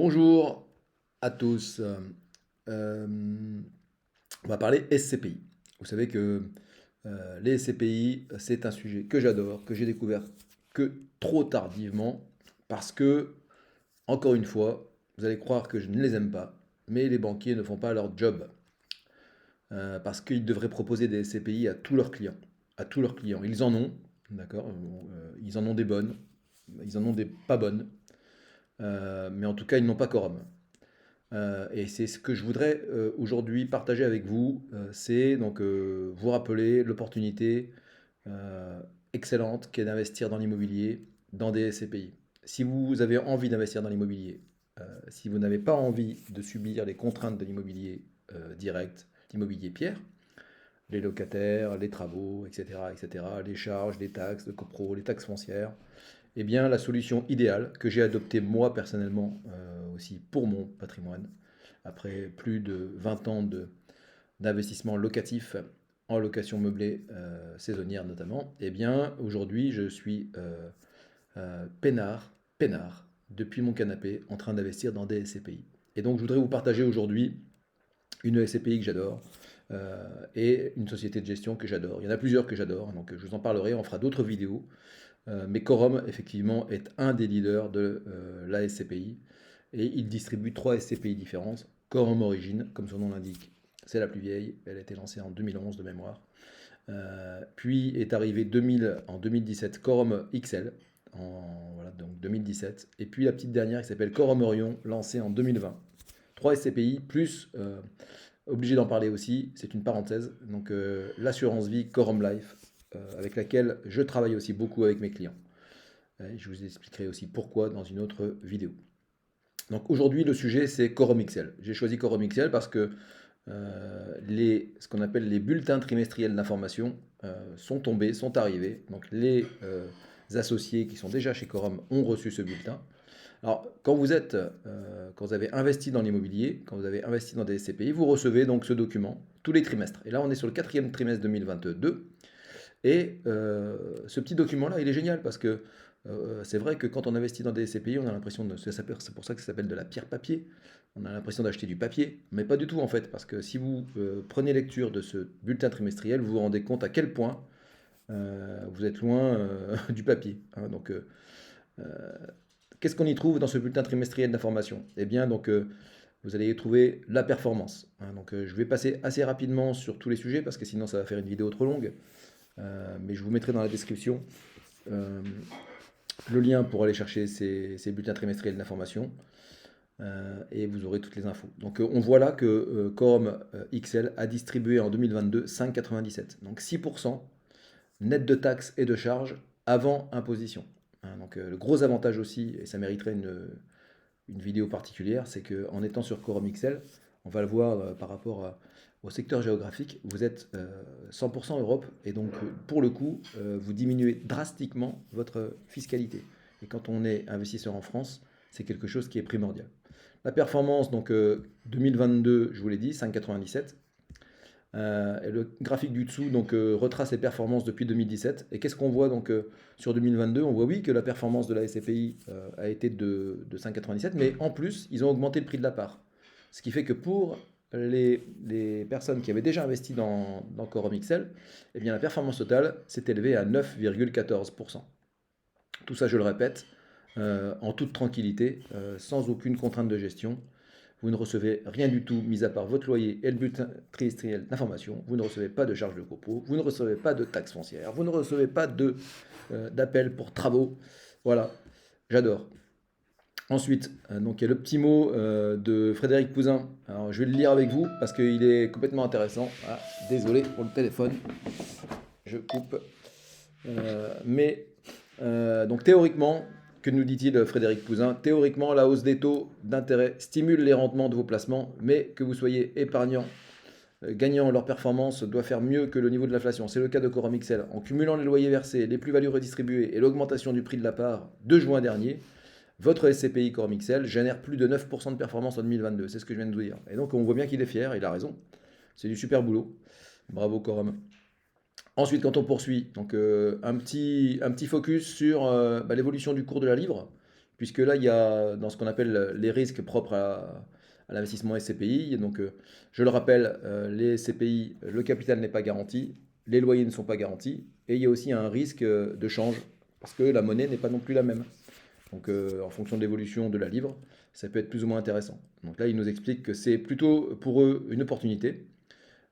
Bonjour à tous. Euh, on va parler SCPI. Vous savez que les SCPI, c'est un sujet que j'adore, que j'ai découvert que trop tardivement, parce que, encore une fois, vous allez croire que je ne les aime pas, mais les banquiers ne font pas leur job. Parce qu'ils devraient proposer des SCPI à tous leurs clients. À tous leurs clients. Ils en ont, d'accord? Ils en ont des bonnes, ils en ont des pas bonnes, mais en tout cas, ils n'ont pas quorum. Et c'est ce que je voudrais aujourd'hui partager avec vous, c'est donc vous rappeler l'opportunité euh, excellente qu'est d'investir dans l'immobilier, dans des SCPI. Si vous avez envie d'investir dans l'immobilier, si vous n'avez pas envie de subir les contraintes de l'immobilier direct, l'immobilier pierre, les locataires, les travaux, etc., etc., les charges, les taxes de copro, les taxes foncières, eh bien la solution idéale que j'ai adoptée moi personnellement aussi pour mon patrimoine, après plus de 20 ans d'investissement locatif en location meublée saisonnière notamment, eh bien aujourd'hui je suis peinard, depuis mon canapé, en train d'investir dans des SCPI. Et donc je voudrais vous partager aujourd'hui une SCPI que j'adore et une société de gestion que j'adore. Il y en a plusieurs que j'adore, donc je vous en parlerai, on fera d'autres vidéos. Mais Quorum, effectivement, est un des leaders de la SCPI et il distribue trois SCPI différentes. Quorum Origin, comme son nom l'indique, c'est la plus vieille. Elle a été lancée en 2011 de mémoire. Puis est arrivé 2000, en 2017 Quorum XL, voilà, donc 2017. Et puis la petite dernière qui s'appelle Quorum Orion, lancée en 2020. Trois SCPI, plus, obligé d'en parler aussi, c'est une parenthèse, donc l'assurance vie Quorum Life, avec laquelle je travaille aussi beaucoup avec mes clients. Je vous expliquerai aussi pourquoi dans une autre vidéo. Donc aujourd'hui, le sujet, c'est Quorum XL. J'ai choisi Quorum XL parce que ce qu'on appelle les bulletins trimestriels d'information sont tombés, sont arrivés. Donc les associés qui sont déjà chez Quorum ont reçu ce bulletin. Alors, quand vous avez investi dans l'immobilier, quand vous avez investi dans des SCPI, vous recevez donc ce document tous les trimestres. Et là, on est sur le quatrième trimestre 2022. Et ce petit document-là, il est génial parce que c'est vrai que quand on investit dans des SCPI, on a l'impression de. C'est pour ça que ça s'appelle de la pierre papier. On a l'impression d'acheter du papier, mais pas du tout en fait, parce que si vous prenez lecture de ce bulletin trimestriel, vous vous rendez compte à quel point vous êtes loin du papier, hein. Donc, qu'est-ce qu'on y trouve dans ce bulletin trimestriel d'information? Eh bien, donc, vous allez y trouver la performance, hein. Donc, je vais passer assez rapidement sur tous les sujets parce que sinon ça va faire une vidéo trop longue. Mais je vous mettrai dans la description euh, le lien pour aller chercher ces bulletins trimestriels d'information et vous aurez toutes les infos. Donc on voit là que Quorum XL a distribué en 2022 5,97. Donc 6% net de taxes et de charges avant imposition, hein. Donc le gros avantage aussi, et ça mériterait une vidéo particulière, c'est qu'en étant sur Quorum XL, on va le voir par rapport au secteur géographique, vous êtes 100% Europe et donc pour le coup, vous diminuez drastiquement votre fiscalité. Et quand on est investisseur en France, c'est quelque chose qui est primordial. La performance, donc 2022, je vous l'ai dit, 5,97. Et le graphique du dessous donc, retrace les performances depuis 2017. Et qu'est-ce qu'on voit donc, sur 2022? On voit oui que la performance de la SCPI a été de 5,97, mais en plus, ils ont augmenté le prix de la part. Ce qui fait que pour les personnes qui avaient déjà investi dans Quorum XL, eh bien, la performance totale s'est élevée à 9,14%. Tout ça, je le répète, en toute tranquillité, sans aucune contrainte de gestion. Vous ne recevez rien du tout, mis à part votre loyer et le bulletin trimestriel d'information. Vous ne recevez pas de charges de copeaux, vous ne recevez pas de taxes foncières, vous ne recevez pas d'appel pour travaux. Voilà, j'adore. Ensuite, donc il y a le petit mot de Frédéric Pouzin. Alors je vais le lire avec vous parce qu'il est complètement intéressant. Ah, désolé pour le téléphone, je coupe. Donc théoriquement, que nous dit-il Frédéric Pouzin? Théoriquement, la hausse des taux d'intérêt stimule les rendements de vos placements, mais que vous soyez épargnant, gagnant, leur performance doit faire mieux que le niveau de l'inflation. C'est le cas de Quorum XL. En cumulant les loyers versés, les plus-values redistribuées et l'augmentation du prix de la part de juin dernier, votre SCPI Quorum XL génère plus de 9% de performance en 2022. C'est ce que je viens de vous dire. Et donc on voit bien qu'il est fier, il a raison. C'est du super boulot. Bravo Quorum. Ensuite, quand on poursuit, donc un petit focus sur l'évolution du cours de la livre, puisque là, il y a dans ce qu'on appelle les risques propres à l'investissement SCPI. Donc, je le rappelle, les SCPI, le capital n'est pas garanti, les loyers ne sont pas garantis, et il y a aussi un risque de change, parce que la monnaie n'est pas non plus la même. Donc, en fonction de l'évolution de la livre, ça peut être plus ou moins intéressant. Donc là, il nous explique que c'est plutôt pour eux une opportunité.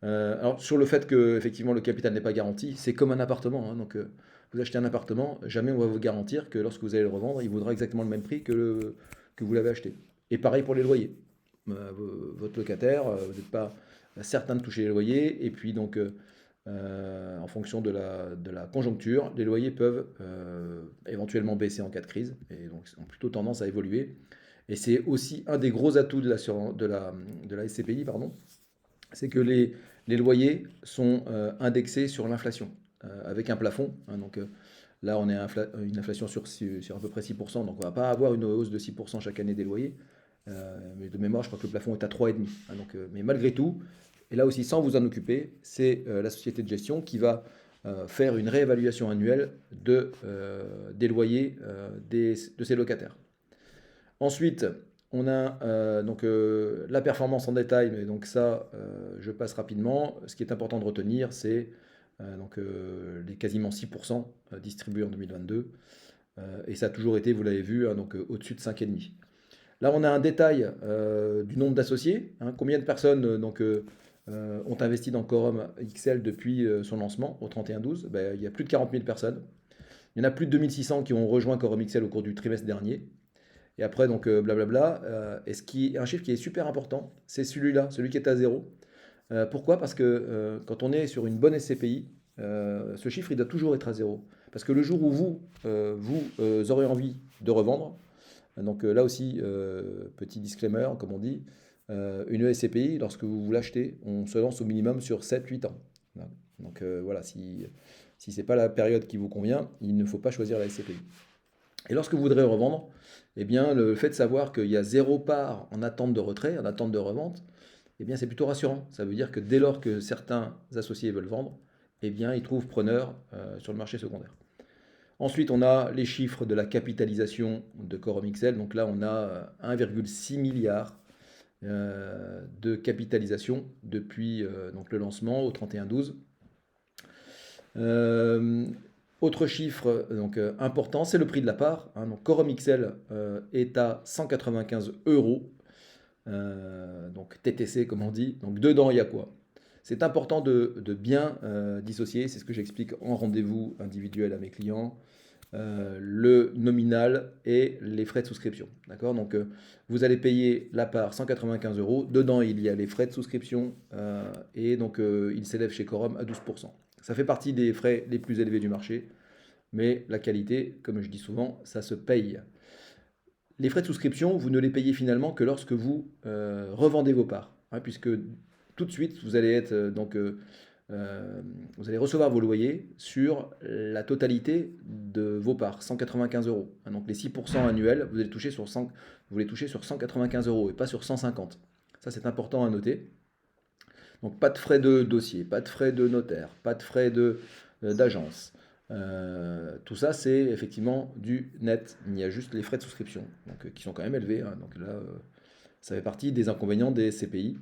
Alors, sur le fait que effectivement le capital n'est pas garanti, c'est comme un appartement, hein. Donc, vous achetez un appartement, jamais on va vous garantir que lorsque vous allez le revendre, il vaudra exactement le même prix que vous l'avez acheté. Et pareil pour les loyers. Votre locataire, vous n'êtes pas certain de toucher les loyers, et puis donc, en fonction de la conjoncture, les loyers peuvent éventuellement baisser en cas de crise, et donc ont plutôt tendance à évoluer. Et c'est aussi un des gros atouts de la SCPI, pardon, c'est que les loyers sont indexés sur l'inflation, avec un plafond, hein. Donc, là, on est à une inflation sur à peu près 6%, donc on ne va pas avoir une hausse de 6% chaque année des loyers. Mais de mémoire, je crois que le plafond est à 3,5, hein. Donc, mais malgré tout, et là aussi sans vous en occuper, c'est la société de gestion qui va faire une réévaluation annuelle des loyers de ses locataires. Ensuite, on a donc la performance en détail, mais donc ça, je passe rapidement. Ce qui est important de retenir, c'est donc les quasiment 6% distribués en 2022. Et ça a toujours été, vous l'avez vu, hein, donc au-dessus de 5,5. Là, on a un détail du nombre d'associés, hein. Combien de personnes ont investi dans Quorum XL depuis son lancement au 31/12? Ben, il y a plus de 40 000 personnes. Il y en a plus de 2600 qui ont rejoint Quorum XL au cours du trimestre dernier. Et après, donc, blablabla. Et ce qui est un chiffre qui est super important, c'est celui-là, celui qui est à zéro. Pourquoi? Parce que quand on est sur une bonne SCPI, ce chiffre, il doit toujours être à zéro. Parce que le jour où vous aurez envie de revendre, donc là aussi, petit disclaimer, comme on dit, une SCPI, lorsque vous l'achetez, on se lance au minimum sur 7-8 ans. Voilà. Donc voilà, si ce n'est pas la période qui vous convient, il ne faut pas choisir la SCPI. Et lorsque vous voudrez revendre, eh bien, le fait de savoir qu'il y a zéro part en attente de retrait, en attente de revente, eh bien, c'est plutôt rassurant. Ça veut dire que dès lors que certains associés veulent vendre, eh bien, ils trouvent preneur sur le marché secondaire. Ensuite, on a les chiffres de la capitalisation de Quorum XL. Donc là, on a 1,6 milliard de capitalisation depuis donc le lancement au 31/12. Autre chiffre donc, important, c'est le prix de la part, hein. Donc Quorum XL est à 195 euros, donc TTC comme on dit. Donc dedans, il y a quoi? C'est important de bien dissocier, c'est ce que j'explique en rendez-vous individuel à mes clients, le nominal et les frais de souscription. D'accord? Donc vous allez payer la part 195 euros. Dedans, il y a les frais de souscription et donc il s'élève chez Quorum à 12%. Ça fait partie des frais les plus élevés du marché, mais la qualité, comme je dis souvent, ça se paye. Les frais de souscription, vous ne les payez finalement que lorsque vous revendez vos parts, hein, puisque tout de suite, vous allez être vous allez recevoir vos loyers sur la totalité de vos parts, 195 euros. Hein. Donc les 6% annuels, vous allez toucher sur vous les touchez sur 195 euros et pas sur 150. Ça, c'est important à noter. Donc pas de frais de dossier, pas de frais de notaire, pas de frais d'agence. Tout ça, c'est effectivement du net. Il y a juste les frais de souscription, donc, qui sont quand même élevés, hein. Donc là, ça fait partie des inconvénients des CPI.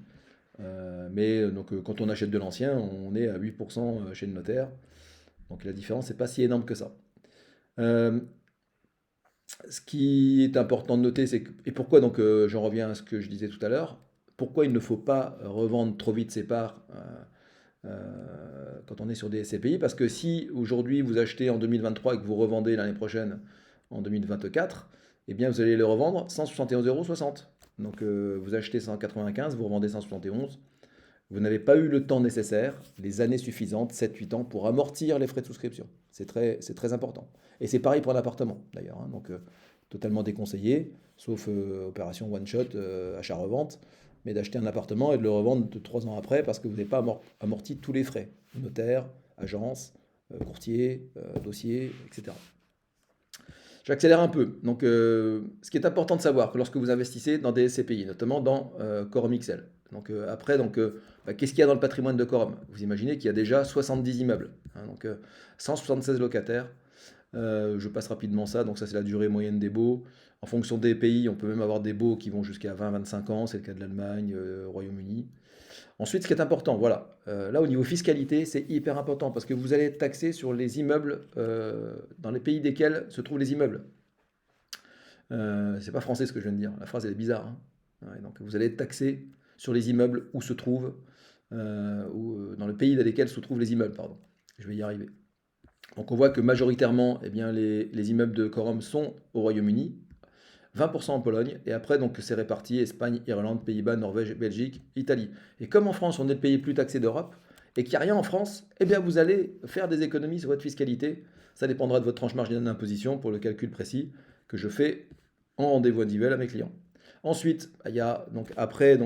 Mais donc, quand on achète de l'ancien, on est à 8% chez le notaire. Donc la différence n'est pas si énorme que ça. Ce qui est important de noter, c'est que, et pourquoi donc j'en reviens à ce que je disais tout à l'heure, pourquoi il ne faut pas revendre trop vite ses parts quand on est sur des SCPI, parce que si aujourd'hui vous achetez en 2023 et que vous revendez l'année prochaine en 2024, eh bien vous allez le revendre 171,60 euros. Donc vous achetez 195, vous revendez 171. Vous n'avez pas eu le temps nécessaire, les années suffisantes, 7-8 ans, pour amortir les frais de souscription. C'est très important. Et c'est pareil pour l'appartement, d'ailleurs, hein. Donc, totalement déconseillé, sauf opération one-shot, achat-revente, mais d'acheter un appartement et de le revendre 3 ans après parce que vous n'avez pas amorti tous les frais. Notaire, agence, courtier, dossier, etc. J'accélère un peu. Donc, ce qui est important de savoir, que lorsque vous investissez dans des SCPI, notamment dans Quorum XL, donc après, donc, qu'est-ce qu'il y a dans le patrimoine de Quorum? Vous imaginez qu'il y a déjà 70 immeubles, hein, donc 176 locataires, Je passe rapidement ça, donc ça c'est la durée moyenne des baux. En fonction des pays, on peut même avoir des baux qui vont jusqu'à 20-25 ans, c'est le cas de l'Allemagne, Royaume-Uni. Ensuite, ce qui est important, voilà, là au niveau fiscalité, c'est hyper important parce que vous allez être taxé sur les immeubles dans les pays desquels se trouvent les immeubles. C'est pas français ce que je viens de dire, la phrase elle est bizarre, hein. Ouais, donc vous allez être taxé sur les immeubles où se trouvent, dans le pays dans lesquels se trouvent les immeubles, pardon. Je vais y arriver. Donc on voit que majoritairement, eh bien, les immeubles de Quorum sont au Royaume-Uni, 20% en Pologne, et après donc c'est réparti Espagne, Irlande, Pays-Bas, Norvège, Belgique, Italie. Et comme en France on est le pays le plus taxé d'Europe, et qu'il n'y a rien en France, eh bien vous allez faire des économies sur votre fiscalité. Ça dépendra de votre tranche marginale d'imposition pour le calcul précis que je fais en rendez-vous individuel à mes clients. Ensuite, il y a donc après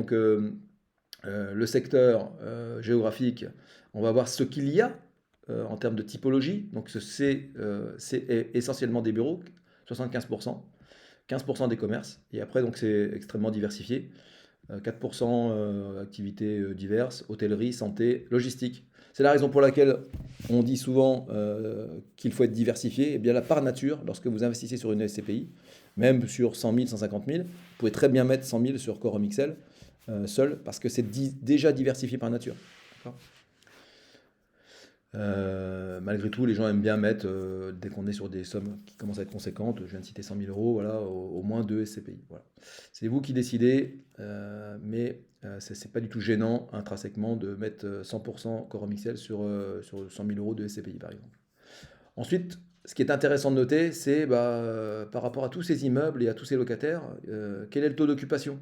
le secteur géographique, on va voir ce qu'il y a en termes de typologie. Donc c'est essentiellement des bureaux, 75%, 15% des commerces, et après donc c'est extrêmement diversifié. 4% activités diverses, hôtellerie, santé, logistique. C'est la raison pour laquelle on dit souvent qu'il faut être diversifié. Et bien là, par nature, lorsque vous investissez sur une SCPI, même sur 100 000, 150 000, vous pouvez très bien mettre 100 000 sur Quorum XL seul, parce que c'est déjà diversifié par nature. D'accord. Malgré tout, les gens aiment bien mettre, dès qu'on est sur des sommes qui commencent à être conséquentes, je viens de citer 100 000 euros, voilà, au moins 2 SCPI. Voilà. C'est vous qui décidez, mais ce n'est pas du tout gênant intrinsèquement de mettre 100% Quorum XL sur 100 000 euros de SCPI, par exemple. Ensuite, ce qui est intéressant de noter, c'est par rapport à tous ces immeubles et à tous ces locataires, quel est le taux d'occupation?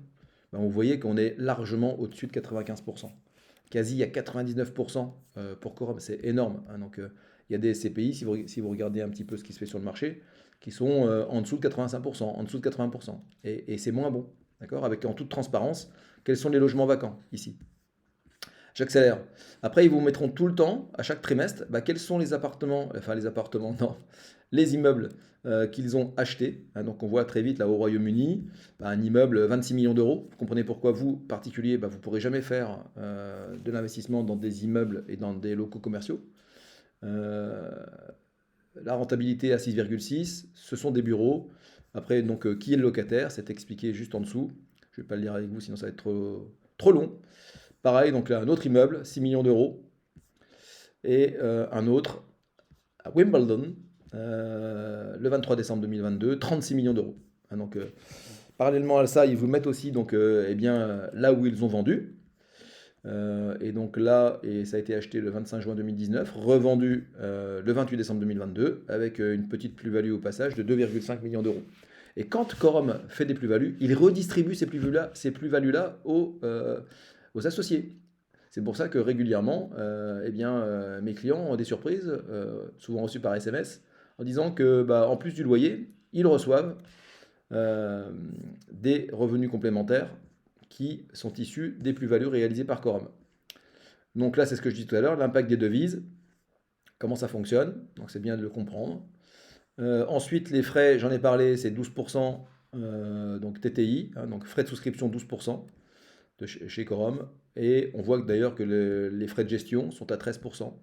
Vous voyez qu'on est largement au-dessus de 95%. Quasi à 99% pour Quorum, c'est énorme, hein. Donc il y a des SCPI, si vous regardez un petit peu ce qui se fait sur le marché, qui sont en dessous de 85%, en dessous de 80%. Et c'est moins bon, d'accord? Avec en toute transparence, quels sont les logements vacants ici? J'accélère. Après, ils vous mettront tout le temps, à chaque trimestre, quels sont les appartements, non, les immeubles qu'ils ont achetés, hein. Donc on voit très vite là au Royaume-Uni, un immeuble 26 millions d'euros. Vous comprenez pourquoi vous, particulier, vous ne pourrez jamais faire de l'investissement dans des immeubles et dans des locaux commerciaux. La rentabilité à 6,6, ce sont des bureaux. Après, donc, qui est le locataire? C'est expliqué juste en dessous. Je ne vais pas le lire avec vous, sinon ça va être trop long. Pareil, donc là, un autre immeuble, 6 millions d'euros. Et un autre à Wimbledon, le 23 décembre 2022, 36 millions d'euros. Hein, donc, parallèlement à ça, ils vous mettent aussi donc, là où ils ont vendu. Et donc là, ça a été acheté le 25 juin 2019, revendu le 28 décembre 2022, avec une petite plus-value au passage de 2,5 millions d'euros. Et quand Quorum fait des plus-values, il redistribue ces plus-values-là aux associés. C'est pour ça que régulièrement, mes clients ont des surprises, souvent reçues par SMS, en disant que, en plus du loyer, ils reçoivent des revenus complémentaires qui sont issus des plus-values réalisées par Quorum. Donc là, c'est ce que je dis tout à l'heure, l'impact des devises, comment ça fonctionne, donc c'est bien de le comprendre. Ensuite, les frais, j'en ai parlé, c'est 12%, donc TTI, hein, donc frais de souscription 12% chez Quorum. Et on voit d'ailleurs que les frais de gestion sont à 13%.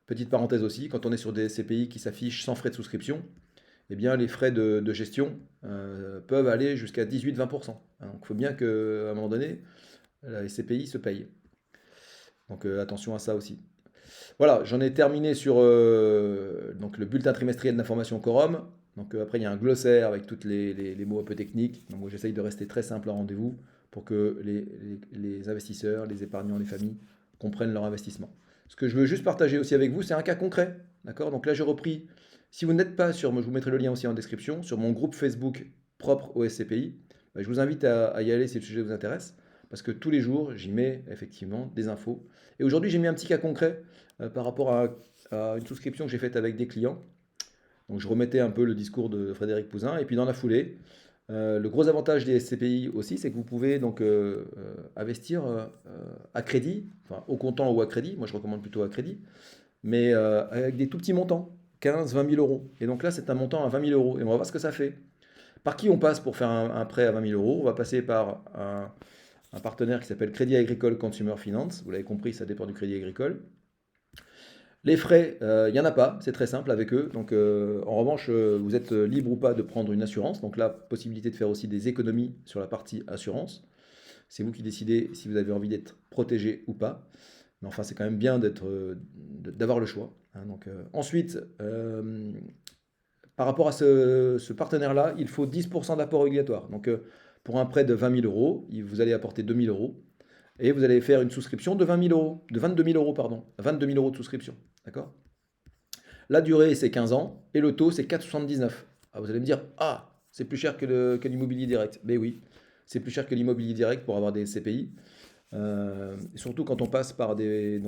Petite parenthèse aussi, quand on est sur des CPI qui s'affichent sans frais de souscription, eh bien les frais de gestion peuvent aller jusqu'à 18-20%. Donc il faut bien qu'à un moment donné, la SCPI se paye. Donc attention à ça aussi. Voilà, j'en ai terminé sur donc le bulletin trimestriel d'information Quorum. Donc après, il y a un glossaire avec tous les mots un peu techniques. Donc moi, j'essaye de rester très simple en rendez-vous pour que les investisseurs, les épargnants, les familles comprennent leur investissement. Ce que je veux juste partager aussi avec vous, c'est un cas concret. D'accord? Donc là, j'ai repris. Si vous n'êtes pas sur, je vous mettrai le lien aussi en description, sur mon groupe Facebook propre au SCPI, je vous invite à y aller si le sujet vous intéresse, parce que tous les jours, j'y mets effectivement des infos. Et aujourd'hui, j'ai mis un petit cas concret par rapport à une souscription que j'ai faite avec des clients. Donc je remettais un peu le discours de Frédéric Pouzin. Et puis dans la foulée, le gros avantage des SCPI aussi, c'est que vous pouvez donc investir à crédit, enfin au comptant ou à crédit. Moi, je recommande plutôt à crédit, mais avec des tout petits montants, 15, 20 000 euros. Et donc là, c'est un montant à 20 000 euros. Et on va voir ce que ça fait. Par qui on passe pour faire un prêt à 20 000 euros? On va passer par un partenaire qui s'appelle Crédit Agricole Consumer Finance. Vous l'avez compris, ça dépend du Crédit Agricole. Les frais, il n'y en a pas, c'est très simple avec eux. Donc, en revanche, vous êtes libre ou pas de prendre une assurance. Donc là, possibilité de faire aussi des économies sur la partie assurance. C'est vous qui décidez si vous avez envie d'être protégé ou pas. Mais enfin, c'est quand même bien d'avoir le choix, hein. Donc, ensuite, par rapport à ce partenaire-là, il faut 10% d'apport obligatoire. Donc, pour un prêt de 20 000 euros, vous allez apporter 2 000 euros et vous allez faire une souscription de 20 000 euros, de 22 000 euros, pardon, 22 000 euros de souscription. D'accord? La durée, c'est 15 ans et le taux, c'est 4,79. Ah, vous allez me dire, ah, c'est plus cher que l'immobilier direct. Mais oui, c'est plus cher que l'immobilier direct pour avoir des CPI. Surtout quand on passe par des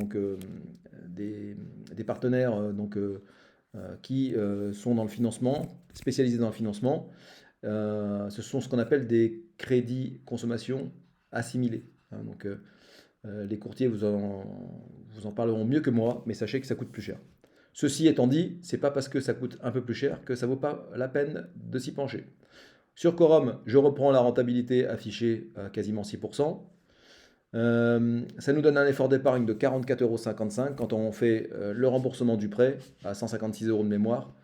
partenaires qui sont dans le financement, spécialisés dans le financement. Ce sont ce qu'on appelle des crédits consommation assimilés, hein. Donc, les courtiers vous en parleront mieux que moi, mais sachez que ça coûte plus cher. Ceci étant dit, c'est pas parce que ça coûte un peu plus cher que ça vaut pas la peine de s'y pencher. Sur Quorum, je reprends la rentabilité affichée à quasiment 6%. Ça nous donne un effort d'épargne de 44,55 € quand on fait le remboursement du prêt à 156 € de mémoire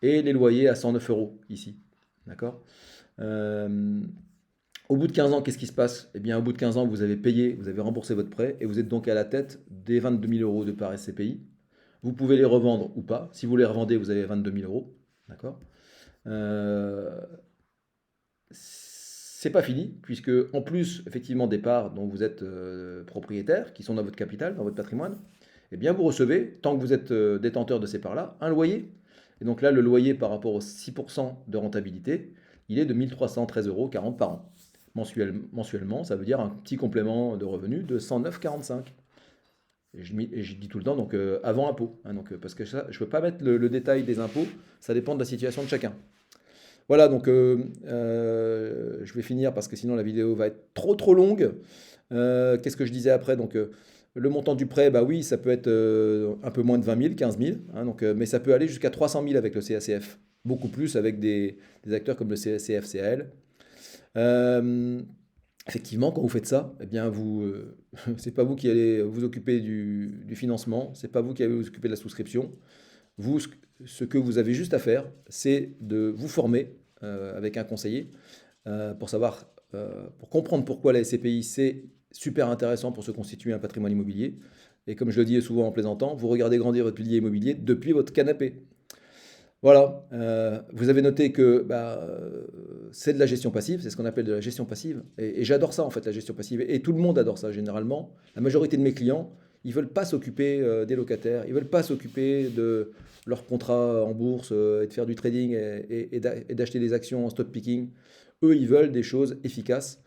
et les loyers à 109 € ici. D'accord? Euh, Au bout de 15 ans, qu'est-ce qui se passe? Eh bien, au bout de 15 ans, vous avez payé, vous avez remboursé votre prêt et vous êtes donc à la tête des 22 000 euros de par SCPI. Vous pouvez les revendre ou pas. Si vous les revendez, vous avez 22 000 euros. D'accord? Euh, c'est pas fini, puisque en plus, effectivement, des parts dont vous êtes propriétaire, qui sont dans votre capital, dans votre patrimoine, eh bien, vous recevez, tant que vous êtes détenteur de ces parts-là, un loyer. Et donc là, le loyer par rapport aux 6% de rentabilité, il est de 1 313,40 € par an. Mensuellement, ça veut dire un petit complément de revenu de 109,45 €. Et je dis tout le temps, donc avant impôt, hein, donc, parce que ça, je ne peux pas mettre le détail des impôts, ça dépend de la situation de chacun. Voilà, donc je vais finir parce que sinon la vidéo va être trop longue. Qu'est-ce que je disais après? Donc, le montant du prêt, bah oui, ça peut être un peu moins de 20 000, 15 000, hein, donc, mais ça peut aller jusqu'à 300 000 avec le CACF. Beaucoup plus avec des acteurs comme le CACF, CAL. Euh, Effectivement, quand vous faites ça, eh bien c'est pas vous qui allez vous occuper du financement, c'est pas vous qui allez vous occuper de la souscription. Vous, ce que vous avez juste à faire, c'est de vous former avec un conseiller pour savoir, pour comprendre pourquoi la SCPI, c'est super intéressant pour se constituer un patrimoine immobilier. Et comme je le dis souvent en plaisantant, vous regardez grandir votre pilier immobilier depuis votre canapé. Voilà, vous avez noté que c'est de la gestion passive, c'est ce qu'on appelle de la gestion passive. Et j'adore ça en fait, la gestion passive. Et tout le monde adore ça généralement. La majorité de mes clients, ils veulent pas s'occuper des locataires, ils veulent pas s'occuper de leur contrat en bourse et de faire du trading et d'acheter des actions en stock picking. Eux, ils veulent des choses efficaces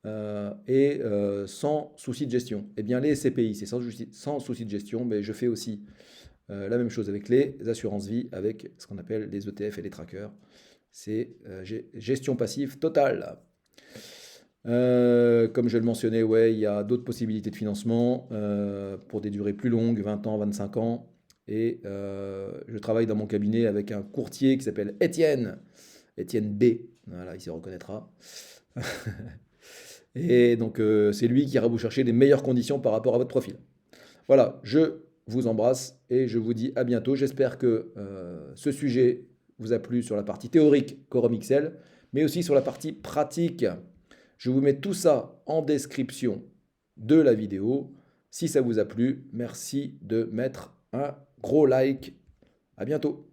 sans souci de gestion. Eh bien, les SCPI, c'est sans souci de gestion, mais je fais aussi la même chose avec les assurances vie, avec ce qu'on appelle les ETF et les trackers. C'est gestion passive totale. Comme je le mentionnais, ouais, il y a d'autres possibilités de financement pour des durées plus longues, 20 ans, 25 ans. Et je travaille dans mon cabinet avec un courtier qui s'appelle Étienne, Étienne B. Voilà, il se reconnaîtra. Et donc, c'est lui qui ira vous chercher les meilleures conditions par rapport à votre profil. Voilà, je vous embrasse et je vous dis à bientôt. J'espère que ce sujet vous a plu sur la partie théorique Quorum XL, mais aussi sur la partie pratique. Je vous mets tout ça en description de la vidéo. Si ça vous a plu, merci de mettre un gros like. À bientôt.